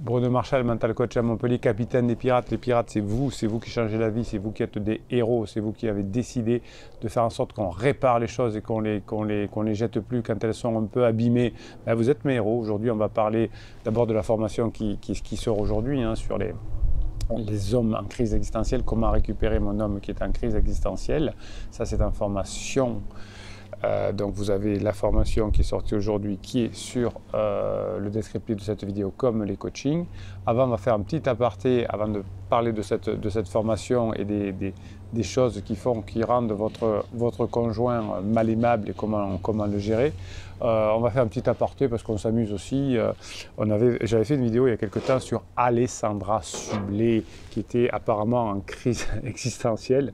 Bruno Marchal, mental coach à Montpellier, capitaine des Pirates. Les Pirates, c'est vous qui changez la vie, c'est vous qui êtes des héros, c'est vous qui avez décidé de faire en sorte qu'on répare les choses et qu'on les jette plus quand elles sont un peu abîmées. Ben, vous êtes mes héros. Aujourd'hui, on va parler d'abord de la formation qui sort aujourd'hui sur les hommes en crise existentielle, comment récupérer mon homme qui est en crise existentielle. Ça, c'est une formation. Donc vous avez la formation qui est sortie aujourd'hui qui est sur le descriptif de cette vidéo comme les coachings. Avant, on va faire un petit aparté avant de parler de cette formation et des choses qui rendent votre conjoint mal aimable et comment le gérer. On va faire un petit aparté parce qu'on s'amuse aussi. J'avais fait une vidéo il y a quelque temps sur Alessandra Sublet qui était apparemment en crise existentielle.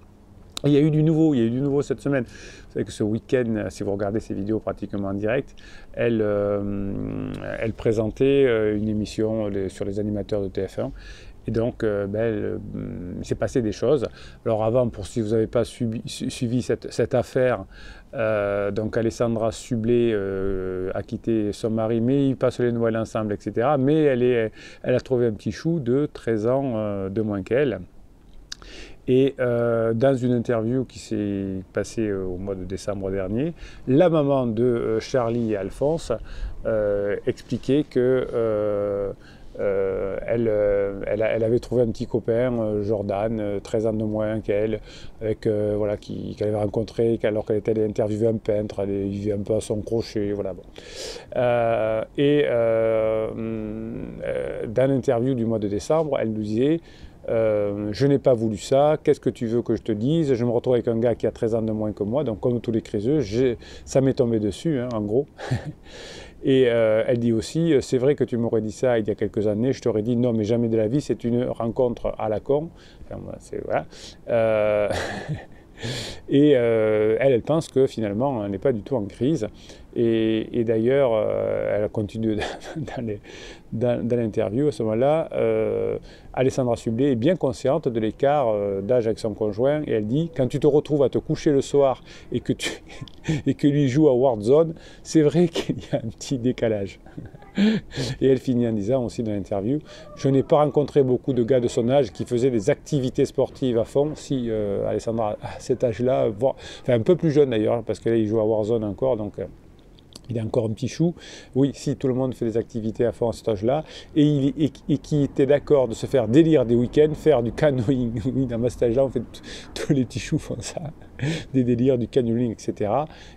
Il y a eu du nouveau cette semaine. Vous savez que ce week-end, si vous regardez ces vidéos pratiquement en direct, elle présentait une émission sur les animateurs de TF1. Et donc, il s'est passé des choses. Alors avant, si vous n'avez pas suivi cette affaire, donc Alessandra Sublet a quitté son mari, mais ils passent les Noëls ensemble, etc. Mais elle a trouvé un petit chou de 13 ans de moins qu'elle. Et dans une interview qui s'est passée au mois de décembre dernier, la maman de Charlie et Alphonse expliquait que elle avait trouvé un petit copain, Jordan, 13 ans de moins qu'elle, qu'elle avait rencontré alors qu'elle était allée interviewer un peintre, elle vivait un peu à son crochet, voilà. Bon. Dans l'interview du mois de décembre, elle nous disait je n'ai pas voulu ça, qu'est-ce que tu veux que je te dise? Je me retrouve avec un gars qui a 13 ans de moins que moi, donc comme tous les criseux, ça m'est tombé dessus, en gros. Et elle dit aussi, c'est vrai que tu m'aurais dit ça il y a quelques années, je t'aurais dit non mais jamais de la vie, c'est une rencontre à la con. Enfin, voilà. Et elle pense que finalement, elle n'est pas du tout en crise. Et d'ailleurs, elle continue dans l'interview à ce moment-là. Alessandra Sublet est bien consciente de l'écart d'âge avec son conjoint. Et elle dit, quand tu te retrouves à te coucher le soir et que lui joue à Warzone, c'est vrai qu'il y a un petit décalage. Et elle finit en disant aussi dans l'interview, je n'ai pas rencontré beaucoup de gars de son âge qui faisaient des activités sportives à fond. Si Alessandra à cet âge-là, un peu plus jeune d'ailleurs, parce que là il joue à Warzone encore, donc il est encore un petit chou. Oui, si tout le monde fait des activités à fond à cet âge-là, et qui était d'accord de se faire délire des week-ends, faire du canoeing. Oui, dans ma stage-là, on fait tous les petits choux font ça. Des délires, du canyoning, etc.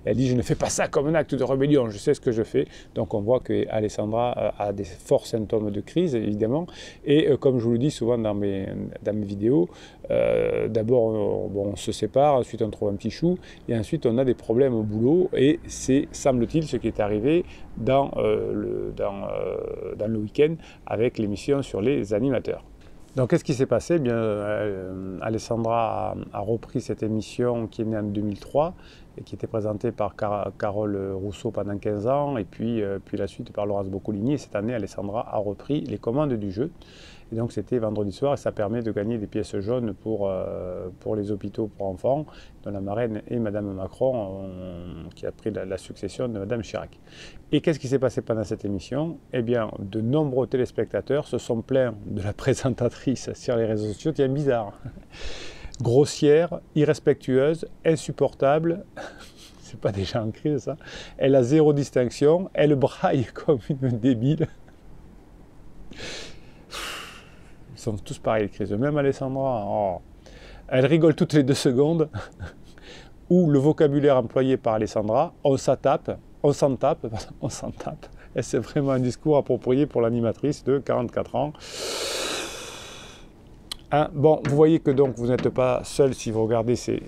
Et elle dit, je ne fais pas ça comme un acte de rébellion, je sais ce que je fais. Donc on voit qu'Alessandra a des forts symptômes de crise, évidemment. Et comme je vous le dis souvent dans mes vidéos, d'abord on se sépare, ensuite on trouve un petit chou, et ensuite on a des problèmes au boulot, et c'est, semble-t-il, ce qui est arrivé dans le week-end avec l'émission sur les animateurs. Donc, qu'est-ce qui s'est passé? Eh bien, Alessandra a repris cette émission qui est née en 2003 et qui était présentée par Carole Rousseau pendant 15 ans et puis la suite par Laurence Boccolini. Et cette année, Alessandra a repris les commandes du jeu. Et donc, c'était vendredi soir et ça permet de gagner des pièces jaunes pour les hôpitaux pour enfants, dont la marraine est Madame Macron, qui a pris la succession de Madame Chirac. Et qu'est-ce qui s'est passé pendant cette émission? Eh bien, de nombreux téléspectateurs se sont plaints de la présentatrice sur les réseaux sociaux, tiens, bizarre. Grossière, irrespectueuse, insupportable. C'est pas déjà en crise, ça. Elle a zéro distinction, elle braille comme une débile. Ils sont tous pareils, les crises. Même Alessandra, oh. Elle rigole toutes les 2 secondes. Ou le vocabulaire employé par Alessandra, on s'en tape. Et c'est vraiment un discours approprié pour l'animatrice de 44 ans. Hein, bon, vous voyez que donc vous n'êtes pas seul si vous regardez ces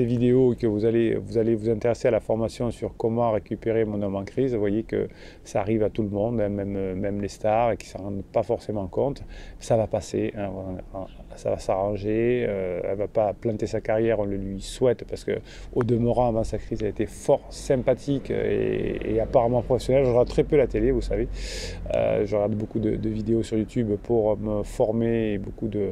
vidéos et que vous allez vous intéresser à la formation sur comment récupérer mon homme en crise. Vous voyez que ça arrive à tout le monde, hein, même les stars qui ne s'en rendent pas forcément compte. Ça va passer, hein, ça va s'arranger, elle ne va pas planter sa carrière, on le lui souhaite parce qu'au demeurant, avant sa crise, elle était fort sympathique et apparemment professionnelle. Je regarde très peu la télé, vous savez. Je regarde beaucoup de vidéos sur YouTube pour me former et beaucoup de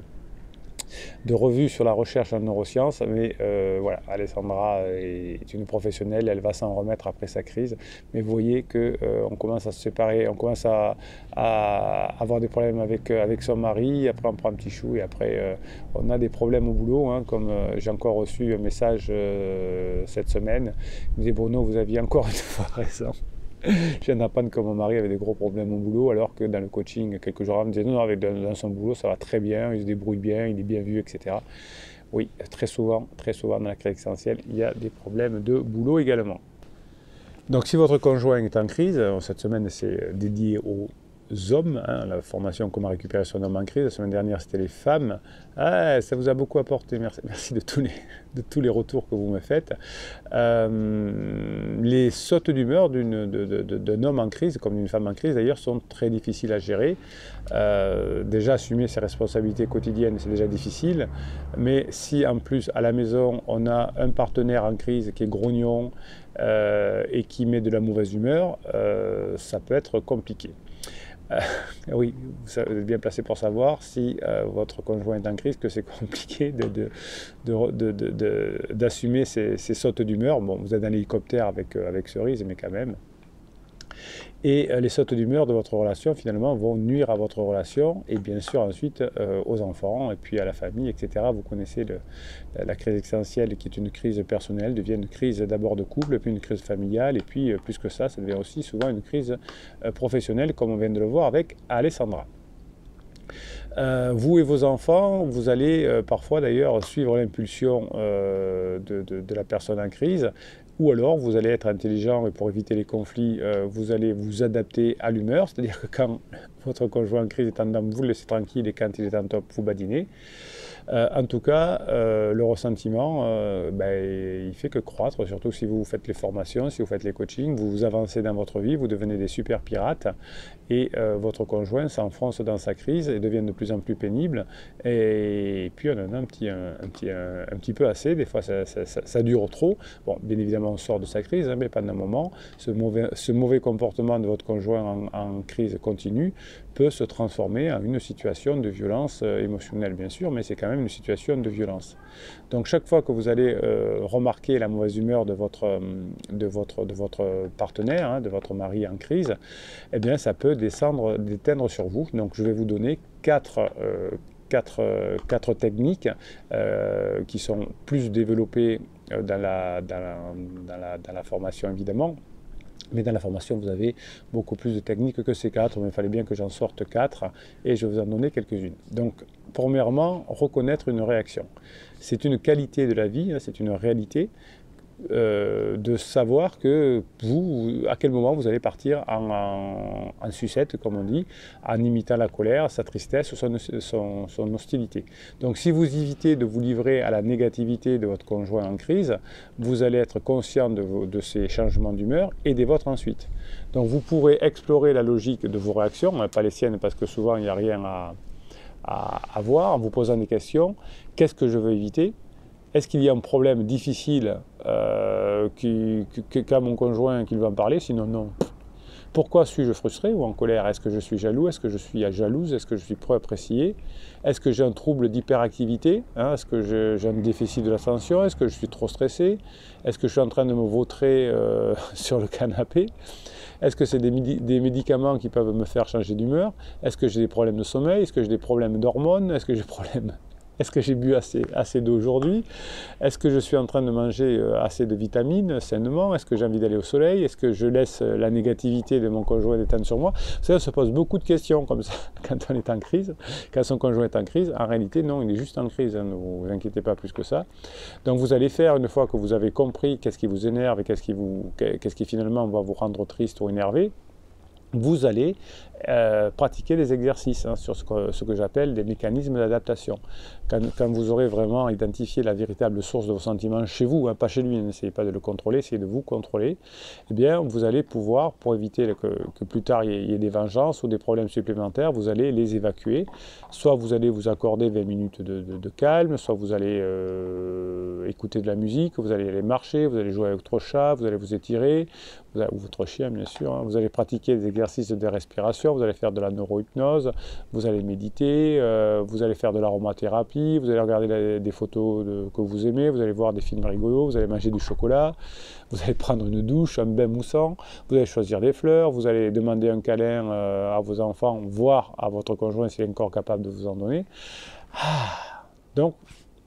de revue sur la recherche en neurosciences, mais voilà, Alessandra est une professionnelle, elle va s'en remettre après sa crise, mais vous voyez qu'on commence à se séparer, on commence à avoir des problèmes avec son mari, après on prend un petit chou et après on a des problèmes au boulot, hein, comme j'ai encore reçu un message cette semaine, il me disait Bruno, vous aviez encore une fois raison. Je viens d'apprendre que mon mari avait des gros problèmes au boulot, alors que dans le coaching, quelques jours avant, il me disait non, dans son boulot, ça va très bien, il se débrouille bien, il est bien vu, etc. Oui, très souvent dans la crise existentielle, il y a des problèmes de boulot également. Donc si votre conjoint est en crise, cette semaine c'est dédié aux hommes, hein, la formation Comment récupérer son homme en crise, la semaine dernière c'était les femmes. Ah, ça vous a beaucoup apporté, merci de tous les retours que vous me faites. Les sautes d'humeur d'un homme en crise, comme d'une femme en crise d'ailleurs, sont très difficiles à gérer. Déjà assumer ses responsabilités quotidiennes c'est déjà difficile, mais si en plus à la maison on a un partenaire en crise qui est grognon et qui met de la mauvaise humeur, ça peut être compliqué. Oui, vous êtes bien placé pour savoir si votre conjoint est en crise, que c'est compliqué d'assumer ces sautes d'humeur. Bon, vous êtes dans l'hélicoptère avec Cerise, mais quand même. Et les sautes d'humeur de votre relation, finalement, vont nuire à votre relation et bien sûr ensuite aux enfants et puis à la famille, etc. Vous connaissez la crise existentielle qui est une crise personnelle, devient une crise d'abord de couple, puis une crise familiale, et puis plus que ça devient aussi souvent une crise professionnelle, comme on vient de le voir avec Alessandra. Vous et vos enfants, vous allez parfois d'ailleurs suivre l'impulsion de la personne en crise, ou alors vous allez être intelligent et pour éviter les conflits, vous allez vous adapter à l'humeur, c'est-à-dire que quand votre conjoint en crise est en dedans, vous le laissez tranquille et quand il est en top, vous badinez. En tout cas, le ressentiment, il fait que croître, surtout si vous faites les formations, si vous faites les coachings, vous avancez dans votre vie, vous devenez des super pirates et votre conjoint s'enfonce dans sa crise et devient de plus en plus pénible. Et puis on en a un petit peu assez, des fois ça dure trop. Bon, bien évidemment on sort de sa crise, hein, mais pendant un moment, ce mauvais comportement de votre conjoint en crise continue peut se transformer en une situation de violence émotionnelle, bien sûr, mais c'est quand même une situation de violence. Donc chaque fois que vous allez remarquer la mauvaise humeur de votre partenaire, hein, de votre mari en crise, eh bien ça peut déteindre sur vous. Donc je vais vous donner quatre techniques qui sont plus développées dans la formation évidemment. Mais dans la formation, vous avez beaucoup plus de techniques que ces quatre, mais il fallait bien que j'en sorte quatre, et je vais vous en donner quelques-unes. Donc, premièrement, reconnaître une réaction. C'est une qualité de la vie, c'est une réalité, de savoir que à quel moment vous allez partir en sucette, comme on dit, en imitant la colère, sa tristesse, son hostilité. Donc si vous évitez de vous livrer à la négativité de votre conjoint en crise, vous allez être conscient de ces changements d'humeur et des vôtres ensuite. Donc vous pourrez explorer la logique de vos réactions, pas les siennes parce que souvent il n'y a rien à voir, en vous posant des questions. Qu'est-ce que je veux éviter ? Est-ce qu'il y a un problème difficile qu'a mon conjoint qui veut en parler? Sinon, non. Pourquoi suis-je frustré ou en colère? Est-ce que je suis jaloux? Est-ce que je suis jalouse? Est-ce que je suis peu apprécié? Est-ce que j'ai un trouble d'hyperactivité? Est-ce que j'ai un déficit de l'attention? Est-ce que je suis trop stressé? Est-ce que je suis en train de me vautrer sur le canapé? Est-ce que c'est des médicaments qui peuvent me faire changer d'humeur? Est-ce que j'ai des problèmes de sommeil? Est-ce que j'ai des problèmes d'hormones? Est-ce que j'ai des problèmes... Est-ce que j'ai bu assez d'eau aujourd'hui? Est-ce que je suis en train de manger assez de vitamines sainement? Est-ce que j'ai envie d'aller au soleil? Est-ce que je laisse la négativité de mon conjoint déteindre sur moi? Ça, on se pose beaucoup de questions comme ça quand on est en crise. Quand son conjoint est en crise, en réalité, non, il est juste en crise. Hein, ne vous inquiétez pas plus que ça. Donc vous allez faire, une fois que vous avez compris qu'est-ce qui vous énerve et qu'est-ce qui finalement va vous rendre triste ou énervé, vous allez pratiquer des exercices sur ce que j'appelle des mécanismes d'adaptation. Quand vous aurez vraiment identifié la véritable source de vos sentiments chez vous, pas chez lui, n'essayez pas de le contrôler, essayez de vous contrôler, eh bien vous allez pouvoir, pour éviter que plus tard il y ait des vengeances ou des problèmes supplémentaires, vous allez les évacuer. Soit vous allez vous accorder 20 minutes de calme, soit vous allez écouter de la musique, vous allez aller marcher, vous allez jouer avec votre chat, vous allez vous étirer, ou votre chien bien sûr, hein, vous allez pratiquer des exercices de respiration, relaxation, vous allez faire de la neurohypnose, vous allez méditer, vous allez faire de l'aromathérapie, vous allez regarder des photos que vous aimez, vous allez voir des films rigolos, vous allez manger du chocolat, vous allez prendre une douche, un bain moussant, vous allez choisir des fleurs, vous allez demander un câlin à vos enfants, voire à votre conjoint s'il est encore capable de vous en donner. Donc,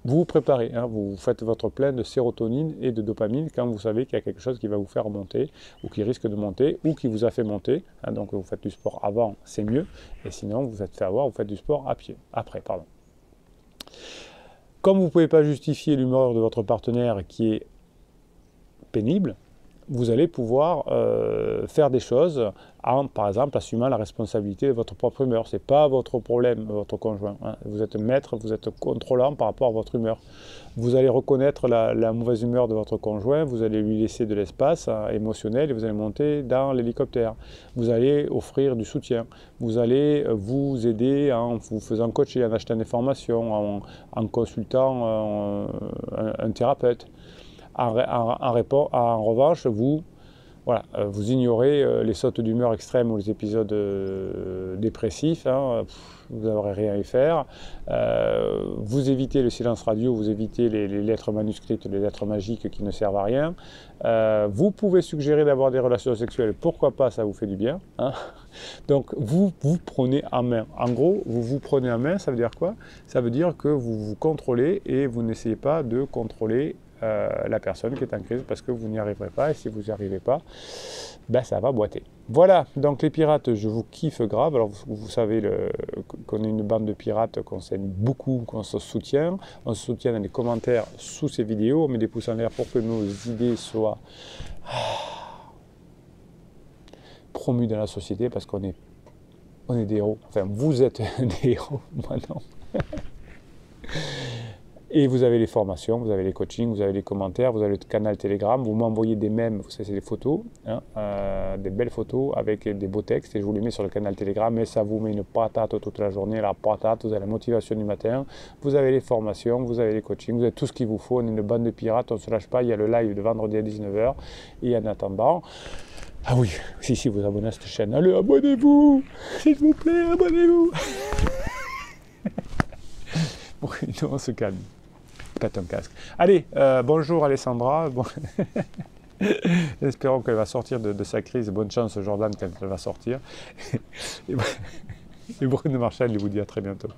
vous vous préparez, hein, vous faites votre plein de sérotonine et de dopamine quand vous savez qu'il y a quelque chose qui va vous faire monter, ou qui risque de monter, ou qui vous a fait monter. Hein, donc vous faites du sport avant, c'est mieux, et sinon vous vous êtes fait avoir, vous faites du sport après. Comme vous ne pouvez pas justifier l'humeur de votre partenaire qui est pénible, vous allez pouvoir faire des choses en, par exemple, assumant la responsabilité de votre propre humeur. Ce n'est pas votre problème, votre conjoint. Hein. Vous êtes maître, vous êtes contrôlant par rapport à votre humeur. Vous allez reconnaître la mauvaise humeur de votre conjoint, vous allez lui laisser de l'espace émotionnel et vous allez monter dans l'hélicoptère. Vous allez offrir du soutien. Vous allez vous aider en vous faisant coacher, en achetant des formations, en consultant un thérapeute. En revanche, vous ignorez les sautes d'humeur extrêmes ou les épisodes dépressifs, hein, vous n'aurez rien à y faire. Vous évitez le silence radio, vous évitez les lettres manuscrites, les lettres magiques qui ne servent à rien. Vous pouvez suggérer d'avoir des relations sexuelles, pourquoi pas, ça vous fait du bien. Hein. Donc vous prenez en main. En gros, vous vous prenez en main, ça veut dire quoi? Ça veut dire que vous vous contrôlez et vous n'essayez pas de contrôler la personne qui est en crise parce que vous n'y arriverez pas, et si vous n'y arrivez pas, ben ça va boiter. Voilà, donc les pirates, je vous kiffe grave. Alors vous savez qu'on est une bande de pirates, qu'on s'aime beaucoup, qu'on se soutient. On se soutient dans les commentaires sous ces vidéos, on met des pouces en l'air pour que nos idées soient promues dans la société, parce qu'on est des héros. Enfin, vous êtes des héros, moi non. Et vous avez les formations, vous avez les coachings, vous avez les commentaires, vous avez le canal Telegram, vous m'envoyez des mèmes, c'est des photos, hein, des belles photos avec des beaux textes, et je vous les mets sur le canal Telegram, et ça vous met une patate toute la journée, la patate, vous avez la motivation du matin, vous avez les formations, vous avez les coachings, vous avez tout ce qu'il vous faut, on est une bande de pirates, on ne se lâche pas, il y a le live de vendredi à 19h, et en attendant, ah oui, si vous abonnez à cette chaîne, allez, abonnez-vous, s'il vous plaît, abonnez-vous. Bon, nous on se calme. Pète un casque. Allez, bonjour Alessandra. Bon. Espérons qu'elle va sortir de sa crise. Bonne chance Jordan quand elle va sortir. Et Bruno Marchal, il vous dit à très bientôt.